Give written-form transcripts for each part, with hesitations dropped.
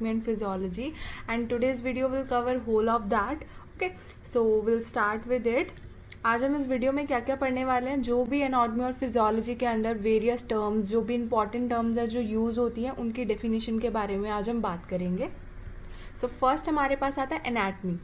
and physiology, and today's video will cover whole of that. Okay, so we'll start with it. आज हम इस video में क्या क्या पढ़ने वाले हैं, जो भी एनाटॉमी और फिजियोलॉजी के अंदर वेरियस टर्म्स, जो भी इंपॉर्टेंट टर्म्स है जो यूज होती हैं, उनकी डेफिनेशन के बारे में आज हम बात करेंगे. सो फर्स्ट हमारे पास आता है anatomy.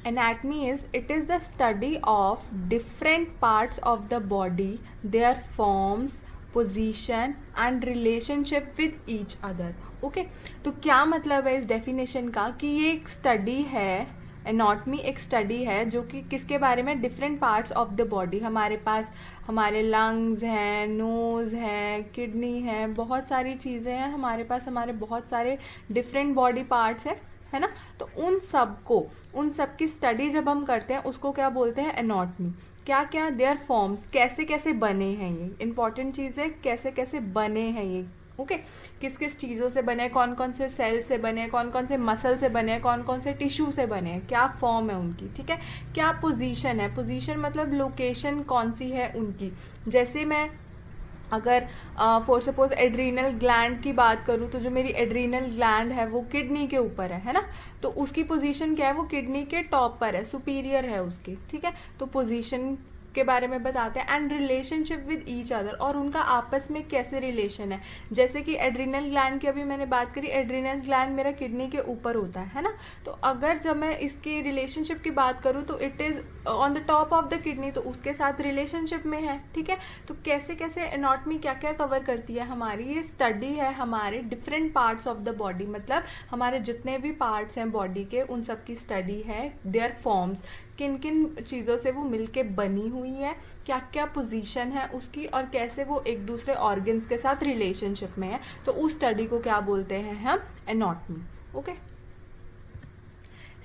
Anatomy is the study of different parts of the body, their forms, position and relationship with each other. Okay, तो क्या मतलब है इस डेफिनेशन का कि ये एक स्टडी है, एनाटॉमी एक स्टडी है जो कि किसके बारे में, different parts of the body. हमारे पास हमारे लंग्स हैं, नोज है, किडनी है, बहुत सारी चीजें हैं हमारे पास, हमारे बहुत सारे डिफरेंट बॉडी पार्ट्स है ना. तो उन सब की स्टडी जब हम करते हैं उसको क्या बोलते हैं, एनाटॉमी. क्या क्या, देयर फॉर्म्स, कैसे कैसे बने हैं, ये इंपॉर्टेंट चीज है, कैसे कैसे बने हैं ये. ओके, किस किस चीजों से बने, कौन कौन से सेल से बने, कौन कौन से मसल से बने, कौन कौन से टिश्यू से बने, क्या फॉर्म है उनकी. ठीक है, क्या पोजीशन है, पोजीशन मतलब लोकेशन कौन सी है उनकी. जैसे मैं अगर फॉर सपोज एड्रीनल ग्लैंड की बात करूं, तो जो मेरी एड्रीनल ग्लैंड है वो किडनी के ऊपर है ना, तो उसकी पोजीशन क्या है, वो किडनी के टॉप पर है, सुपीरियर है उसकी. ठीक है, तो पोजीशन के बारे में बताते हैं. And relationship with each other, और उनका आपस में कैसे रिलेशन है. जैसे कि एड्रीनल ग्लैंड की अभी मैंने बात करी, एड्रीनल ग्लैंड मेरा किडनी के ऊपर होता है ना, तो अगर जब मैं इसकी रिलेशनशिप की बात करूं तो it is on the top of the kidney, तो उसके साथ रिलेशनशिप में है. ठीक है, तो कैसे कैसे एनाटॉमी क्या क्या कवर करती है हमारी, ये स्टडी है हमारे different parts of the body, मतलब हमारे जितने भी पार्ट्स हैं बॉडी के उन सब की स्टडी है. देयर फॉर्म्स, किन किन चीजों से वो मिलके बनी हुई है, क्या क्या पोजीशन है उसकी, और कैसे वो एक दूसरे ऑर्गन्स के साथ रिलेशनशिप में है, तो उस स्टडी को क्या बोलते हैं हम, एनाटॉमी. ओके,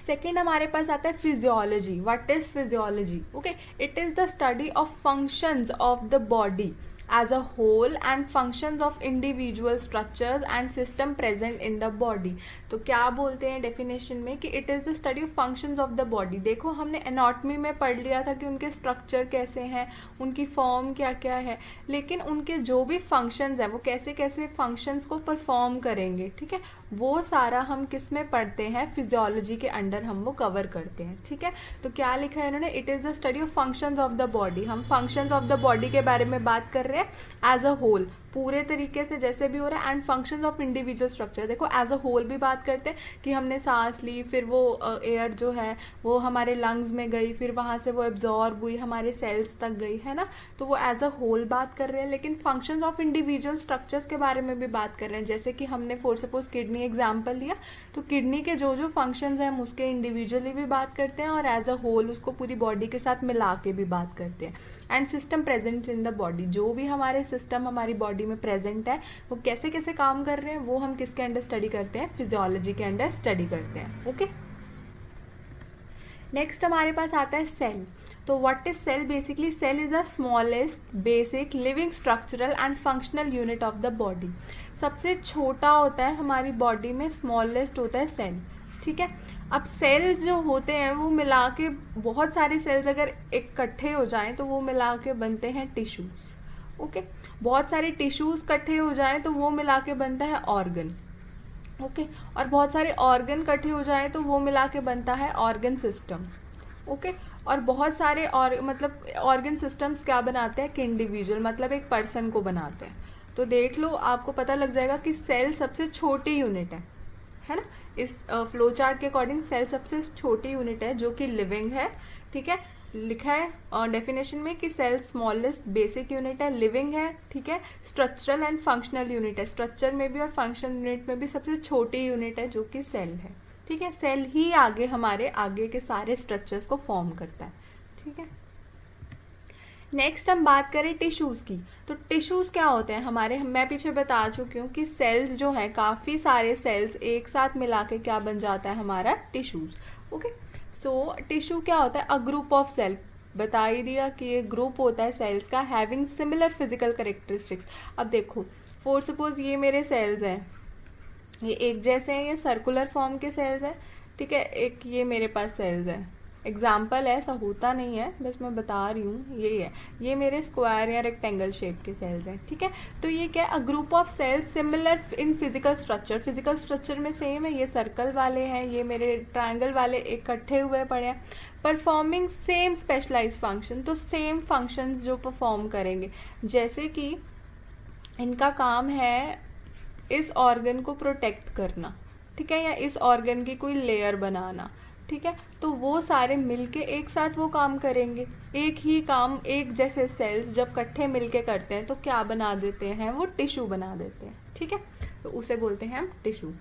सेकेंड हमारे पास आता है physiology. What is physiology? Okay, it is the study of functions of the body as a whole and functions of individual structures and system present in the body. तो क्या बोलते हैं definition में कि it is the study of functions of the body. देखो हमने anatomy में पढ़ लिया था कि उनके स्ट्रक्चर कैसे हैं, उनकी फॉर्म क्या क्या है, लेकिन उनके जो भी फंक्शंस हैं वो कैसे कैसे फंक्शंस को परफॉर्म करेंगे. ठीक है, वो सारा हम किस में पढ़ते हैं, फिजियोलॉजी के अंडर हम वो कवर करते हैं. ठीक है, तो क्या लिखा है इन्होंने, it is the study of functions of the body. हम फंक्शंस ऑफ द बॉडी के बारे में बात कर रहे हैं एज अ होल, पूरे तरीके से जैसे भी हो रहा है. And functions of individual structure, देखो एज अ होल भी बात करते हैं कि हमने सांस ली, फिर वो एयर जो है वो हमारे लंग्स में गई, फिर वहां से वो एब्जॉर्ब हुई, हमारे सेल्स तक गई, है ना, तो वो एज अ होल बात कर रहे हैं. लेकिन फंक्शंस ऑफ इंडिविजुअल स्ट्रक्चर्स के बारे में भी बात कर रहे हैं. जैसे कि हमने फॉर सपोज किडनी एग्जाम्पल लिया, तो किडनी के जो जो फंक्शंस हैं हम उसके इंडिविजुअली भी बात करते हैं और एज अ होल उसको पूरी बॉडी के साथ मिला के भी बात करते हैं. And system present in the body, जो भी हमारे सिस्टम हमारी बॉडी में प्रेजेंट है वो कैसे कैसे काम कर रहे हैं, वो हम किसके अंडर स्टडी करते हैं, फिजियोलॉजी के अंडर स्टडी करते हैं. ओके, नेक्स्ट हमारे पास आता है सेल. तो what is cell? Basically cell is the smallest basic living structural and functional unit of the body. सबसे छोटा होता है हमारी बॉडी में, स्मॉलेस्ट होता है सेल. ठीक है, अब सेल्स जो होते हैं वो मिला के, बहुत सारे सेल्स अगर इकट्ठे हो जाएं तो वो मिला के बनते हैं टिश्यूज. ओके, बहुत सारे टिश्यूज इकट्ठे हो जाएं तो वो मिला के बनता है ऑर्गन. ओके, और बहुत सारे ऑर्गन इकट्ठे हो जाएं तो वो मिला के बनता है ऑर्गन सिस्टम. ओके, और बहुत सारे मतलब ऑर्गन सिस्टम्स क्या बनाते हैं, कि इंडिविजुअल, मतलब एक पर्सन को बनाते हैं. तो देख लो, आपको पता लग जाएगा कि सेल सबसे छोटी यूनिट है ना. इस फ्लो चार्ट के अकॉर्डिंग सेल सबसे छोटी यूनिट है जो कि लिविंग है. ठीक है, लिखा है डेफिनेशन में कि सेल स्मॉलेस्ट बेसिक यूनिट है, लिविंग है. ठीक है, स्ट्रक्चरल एंड फंक्शनल यूनिट है, स्ट्रक्चर में भी और फंक्शनल यूनिट में भी सबसे छोटी यूनिट है जो कि सेल है. ठीक है, सेल ही आगे हमारे आगे के सारे स्ट्रक्चर्स को फॉर्म करता है. ठीक है, नेक्स्ट हम बात करें टिश्यूज की. तो टिश्यूज क्या होते हैं हमारे, मैं पीछे बता चुकी हूँ कि सेल्स जो है, काफी सारे सेल्स एक साथ मिला के क्या बन जाता है हमारा, टिश्यूज. ओके, सो टिश्यू क्या होता है, अ ग्रुप ऑफ सेल. बता ही दिया कि ये ग्रुप होता है सेल्स का, हैविंग सिमिलर फिजिकल कैरेक्टरिस्टिक्स. अब देखो फॉर सपोज ये मेरे सेल्स हैं, ये एक जैसे हैं, ये सर्कुलर फॉर्म के सेल्स हैं. ठीक है, एक ये मेरे पास सेल्स हैं, एग्जाम्पल है, ऐसा होता नहीं है, बस मैं बता रही हूँ। ये है, ये मेरे स्क्वायर या रेक्टेंगल शेप के सेल्स हैं, ठीक है। तो ये क्या है, a group of cells similar in physical structure, physical structure में सेम है। ये सर्कल वाले हैं, ये मेरे ट्रायंगल वाले इकट्ठे हुए पड़े हैं। परफॉर्मिंग सेम स्पेशलाइज फंक्शन, तो सेम फंक्शंस जो परफॉर्म करेंगे, जैसे कि इनका काम है इस ऑर्गन को प्रोटेक्ट करना, ठीक है, या इस ऑर्गन की कोई लेयर बनाना, ठीक है। तो वो सारे मिलके एक साथ वो काम करेंगे, एक ही काम, एक जैसे सेल्स जब इकट्ठे मिलके करते हैं तो क्या बना देते हैं, वो टिश्यू बना देते हैं, ठीक है। तो उसे बोलते हैं हम टिश्यू।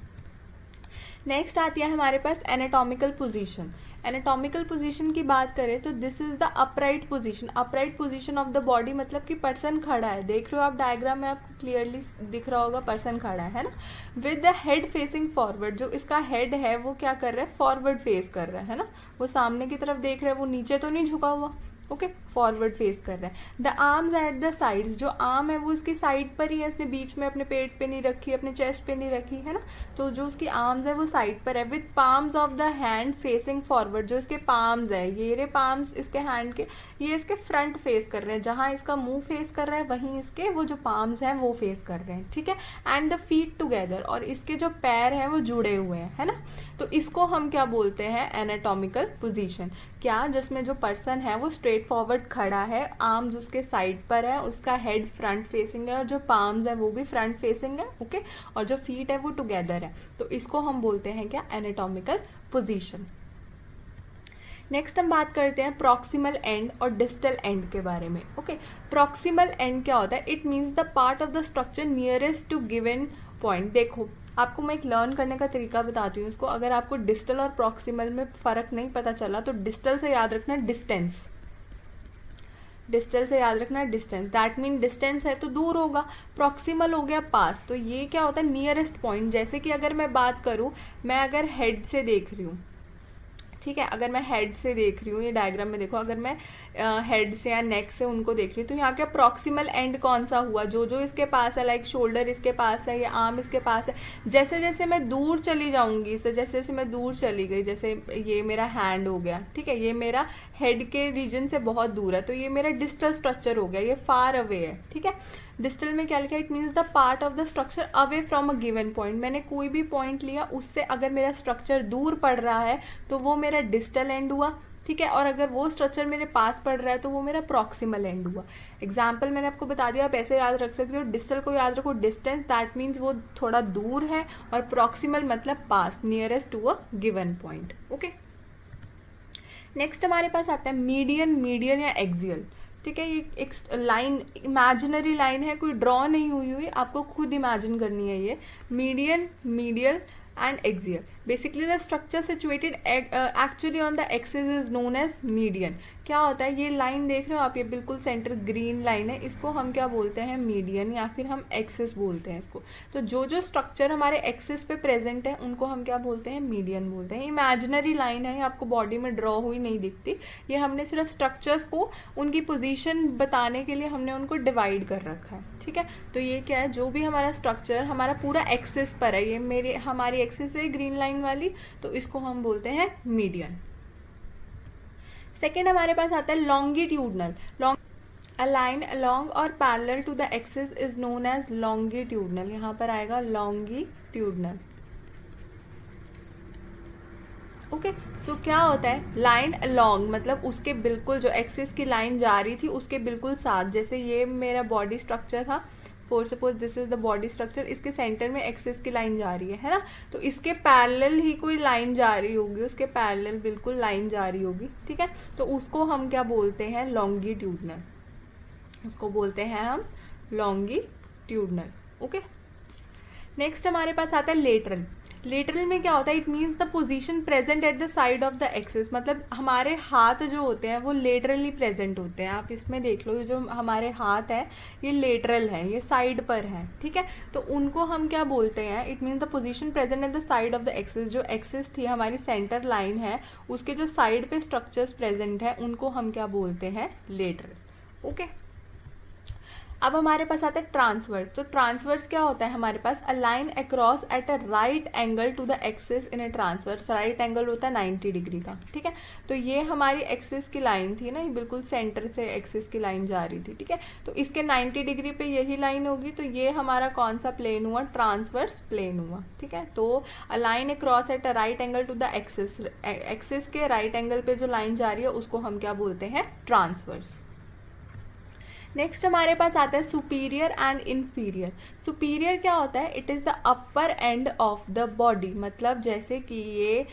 नेक्स्ट आती है हमारे पास एनाटॉमिकल पोजीशन। एनाटॉमिकल पोजीशन की बात करें तो this is the upright position, upright position of the body, मतलब कि पर्सन खड़ा है। देख रहे हो आप डायग्राम में, आपको क्लियरली दिख रहा होगा पर्सन खड़ा है ना, with the head facing forward. जो इसका हेड है वो क्या कर रहा है, फॉरवर्ड फेस कर रहा है ना, वो सामने की तरफ देख रहा है, वो नीचे तो नहीं झुका हुआ, ओके, फॉरवर्ड फेस कर रहा है। The arms at the sides, जो आर्म है वो इसकी साइड पर ही है, इसने बीच में अपने पेट पे नहीं रखी, अपने चेस्ट पे नहीं रखी है ना, तो जो उसकी आर्म्स है वो साइड पर है। With palms of the hand facing forward, जो इसके पाम्स है, ये रे पाम्स इसके हैंड के, ये इसके फ्रंट फेस कर रहे हैं, जहां इसका मुंह फेस कर रहा है वहीं इसके वो जो पाम्स हैं वो फेस कर रहे हैं, ठीक है। एंड द फीट टुगेदर, और इसके जो पैर हैं वो जुड़े हुए हैं, है ना। तो इसको हम क्या बोलते हैं, एनाटॉमिकल पोजीशन। क्या, जिसमें जो पर्सन है वो स्ट्रेट फॉरवर्ड खड़ा है, आर्म्स उसके साइड पर है, उसका हेड फ्रंट फेसिंग है, और जो पाम्स है वो भी फ्रंट फेसिंग है, ओके, और जो फीट है वो टुगेदर है। तो इसको हम बोलते हैं क्या, एनाटॉमिकल पोजीशन। नेक्स्ट हम बात करते हैं प्रॉक्सिमल एंड और डिस्टल एंड के बारे में, ओके। प्रॉक्सिमल एंड क्या होता है, it means the part of the structure nearest to given point. देखो, आपको मैं एक लर्न करने का तरीका बताती हूँ इसको। अगर आपको डिस्टल और प्रॉक्सिमल में फर्क नहीं पता चला तो डिस्टल से याद रखना डिस्टेंस, डिस्टल से याद रखना डिस्टेंस, दैट मीन डिस्टेंस है तो दूर होगा। प्रॉक्सिमल हो गया पास, तो ये क्या होता है, नियरेस्ट पॉइंट। जैसे कि अगर मैं बात करूं, मैं अगर हेड से देख रही हूँ, ठीक है, अगर मैं हेड से देख रही हूँ, ये डायग्राम में देखो, अगर मैं हेड से या नेक से उनको देख रही हूँ, तो यहाँ क्या प्रॉक्सिमल एंड कौन सा हुआ, जो जो इसके पास है, लाइक शोल्डर इसके पास है या आर्म इसके पास है। जैसे जैसे मैं दूर चली जाऊंगी, जैसे जैसे मैं दूर चली गई, जैसे ये मेरा हैंड हो गया, ठीक है, ये मेरा हेड के रीजन से बहुत दूर है, तो ये मेरा डिस्टल स्ट्रक्चर हो गया, ये फार अवे है, ठीक है। डिस्टल में क्या लिखा है, it means the part of the structure away from a given point. मैंने कोई भी पॉइंट लिया, उससे अगर मेरा स्ट्रक्चर दूर पड़ रहा है तो वो मेरा डिस्टल एंड हुआ, ठीक है, और अगर वो स्ट्रक्चर मेरे पास पड़ रहा है तो वो मेरा प्रॉक्सिमल एंड हुआ। एग्जाम्पल मैंने आपको बता दिया, आप ऐसे याद रख सकते हो। डिस्टल को याद रखो डिस्टेंस, दैट मीन्स वो थोड़ा दूर है, और प्रॉक्सिमल मतलब पास, nearest to a given point, okay. Next हमारे पास आता है मीडियन, मीडियन या एक्सियल, ठीक है। ये एक लाइन, इमेजिनरी लाइन है, कोई ड्रॉ नहीं हुई हुई, आपको खुद इमेजिन करनी है ये। Median, medial and axial. Basically the structure situated actually on the axis is known as median. क्या होता है, ये लाइन देख रहे हो आप, ये बिल्कुल सेंटर ग्रीन लाइन है, इसको हम क्या बोलते हैं, मीडियन, या फिर हम एक्सिस बोलते हैं इसको। तो जो जो स्ट्रक्चर हमारे एक्सिस पे प्रेजेंट है उनको हम क्या बोलते हैं, मीडियन बोलते हैं। इमेजिनरी लाइन है, आपको बॉडी में ड्रॉ हुई नहीं दिखती, ये हमने सिर्फ स्ट्रक्चर्स को उनकी पोजीशन बताने के लिए हमने उनको डिवाइड कर रखा है, ठीक है। तो ये क्या है, जो भी हमारा स्ट्रक्चर हमारा पूरा एक्सिस पर है, ये हमारी एक्सिस है ग्रीन लाइन वाली, तो इसको हम बोलते हैं मीडियन। सेकेंड हमारे पास आता है लॉन्गिट्यूडनल। अ लाइन अलोंग और parallel to the axis is known as longitudinal. यहां पर आएगा लॉन्गिट्यूडनल, ओके। सो क्या होता है, लाइन अलोंग मतलब उसके बिल्कुल, जो एक्सिस की लाइन जा रही थी उसके बिल्कुल साथ, जैसे ये मेरा बॉडी स्ट्रक्चर था, for suppose this is the body structure, इसके सेंटर में एक्सिस की लाइन जा रही है ना, तो इसके पैरेलल ही कोई लाइन जा रही होगी, उसके पैरेलल बिल्कुल लाइन जा रही होगी, ठीक है। तो उसको हम क्या बोलते हैं, लॉन्गिट्यूडनल, उसको बोलते हैं हम लॉन्गिट्यूडनल, ओके। नेक्स्ट हमारे पास आता है लेटरल। लेटरल में क्या होता है, it means the position present at the side of the axis, मतलब हमारे हाथ जो होते हैं वो लेटरली प्रेजेंट होते हैं। आप इसमें देख लो, ये जो हमारे हाथ है ये लेटरल है, ये साइड पर है, ठीक है। तो उनको हम क्या बोलते हैं, it means the position present at the side of the axis. जो एक्सिस थी हमारी सेंटर लाइन है, उसके जो साइड पे स्ट्रक्चर्स प्रेजेंट है उनको हम क्या बोलते हैं, लेटरल, ओके। अब हमारे पास आता है ट्रांसवर्स। तो ट्रांसवर्स क्या होता है हमारे पास, a line across at a right angle to the axis in a transverse. Right angle होता है 90 डिग्री का, ठीक है। तो ये हमारी एक्सिस की लाइन थी ना, ये बिल्कुल सेंटर से एक्सिस की लाइन जा रही थी, ठीक है। तो इसके 90 डिग्री पे यही लाइन होगी, तो ये हमारा कौन सा प्लेन हुआ, ट्रांसवर्स प्लेन हुआ, ठीक है। तो a line across at a right angle to the axis, axis के राइट एंगल पे जो लाइन जा रही है उसको हम क्या बोलते हैं, ट्रांसवर्स। नेक्स्ट हमारे पास आता है सुपीरियर एंड इन्फीरियर। सुपीरियर क्या होता है, it is the upper end of the body, मतलब जैसे कि ये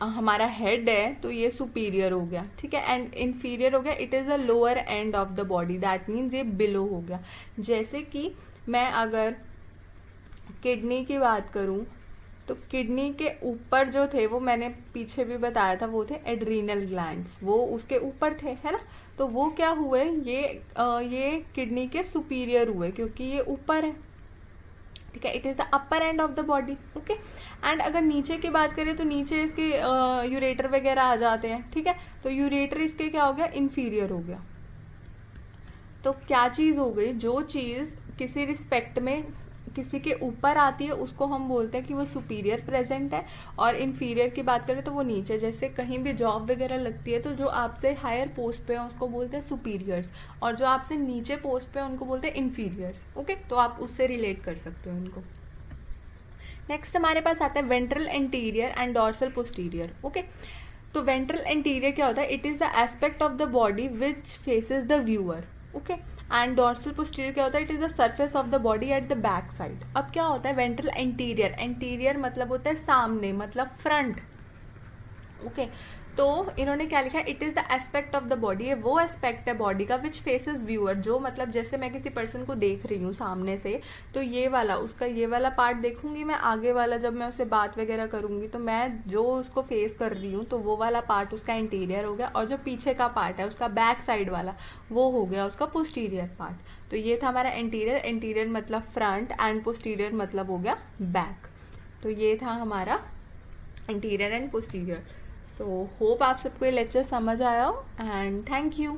हमारा हेड है तो ये सुपीरियर हो गया, ठीक है। एंड इन्फीरियर हो गया, it is the lower end of the body, that means ये बिलो हो गया। जैसे कि मैं अगर किडनी की बात करूं तो किडनी के ऊपर जो थे वो मैंने पीछे भी बताया था, वो थे एड्रीनल ग्लैंड्स, वो उसके ऊपर थे, है ना। तो वो क्या हुए, ये किडनी के सुपीरियर हुए क्योंकि ये ऊपर है, ठीक है। It is the upper end of the body, okay. And अगर नीचे की बात करें तो नीचे इसके यूरेटर वगैरह आ जाते हैं, ठीक है। तो यूरेटर इसके क्या हो गया, इन्फीरियर हो गया। तो क्या चीज हो गई, जो चीज किसी रिस्पेक्ट में किसी के ऊपर आती है उसको हम बोलते हैं कि वो सुपीरियर प्रेजेंट है, और इन्फीरियर की बात करें तो वो नीचे। जैसे कहीं भी जॉब वगैरह लगती है तो जो आपसे हायर पोस्ट पे है उसको बोलते हैं सुपीरियर्स, और जो आपसे नीचे पोस्ट पे है उनको बोलते हैं इन्फीरियर्स, ओके। तो आप उससे रिलेट कर सकते हो इनको। नेक्स्ट हमारे पास आता है ventral anterior and dorsal posterior, okay. तो वेंट्रल एंटीरियर क्या होता है, it is the aspect of the body which faces the viewer, okay. And dorsal posterior क्या होता है, it is the surface of the body at the back side. अब क्या होता है वेंट्रल एंटीरियर, एंटीरियर मतलब होता है सामने, मतलब फ्रंट, ओके। तो इन्होंने क्या लिखा है, it is the aspect of the body, ये वो एस्पेक्ट है बॉडी का विच फेसेस व्यूअर, जो मतलब जैसे मैं किसी पर्सन को देख रही हूँ सामने से, तो ये वाला उसका ये वाला पार्ट देखूंगी मैं, आगे वाला जब मैं उससे बात वगैरह करूंगी तो मैं जो उसको फेस कर रही हूँ तो वो वाला पार्ट उसका इंटीरियर हो गया, और जो पीछे का पार्ट है उसका बैक साइड वाला वो हो गया उसका पोस्टीरियर पार्ट। तो ये था हमारा इंटीरियर, इंटीरियर मतलब फ्रंट एंड पोस्टीरियर मतलब हो गया बैक। तो ये था हमारा interior and posterior. So hope आप सबको ये लेक्चर समझ आया हो, एंड थैंक यू।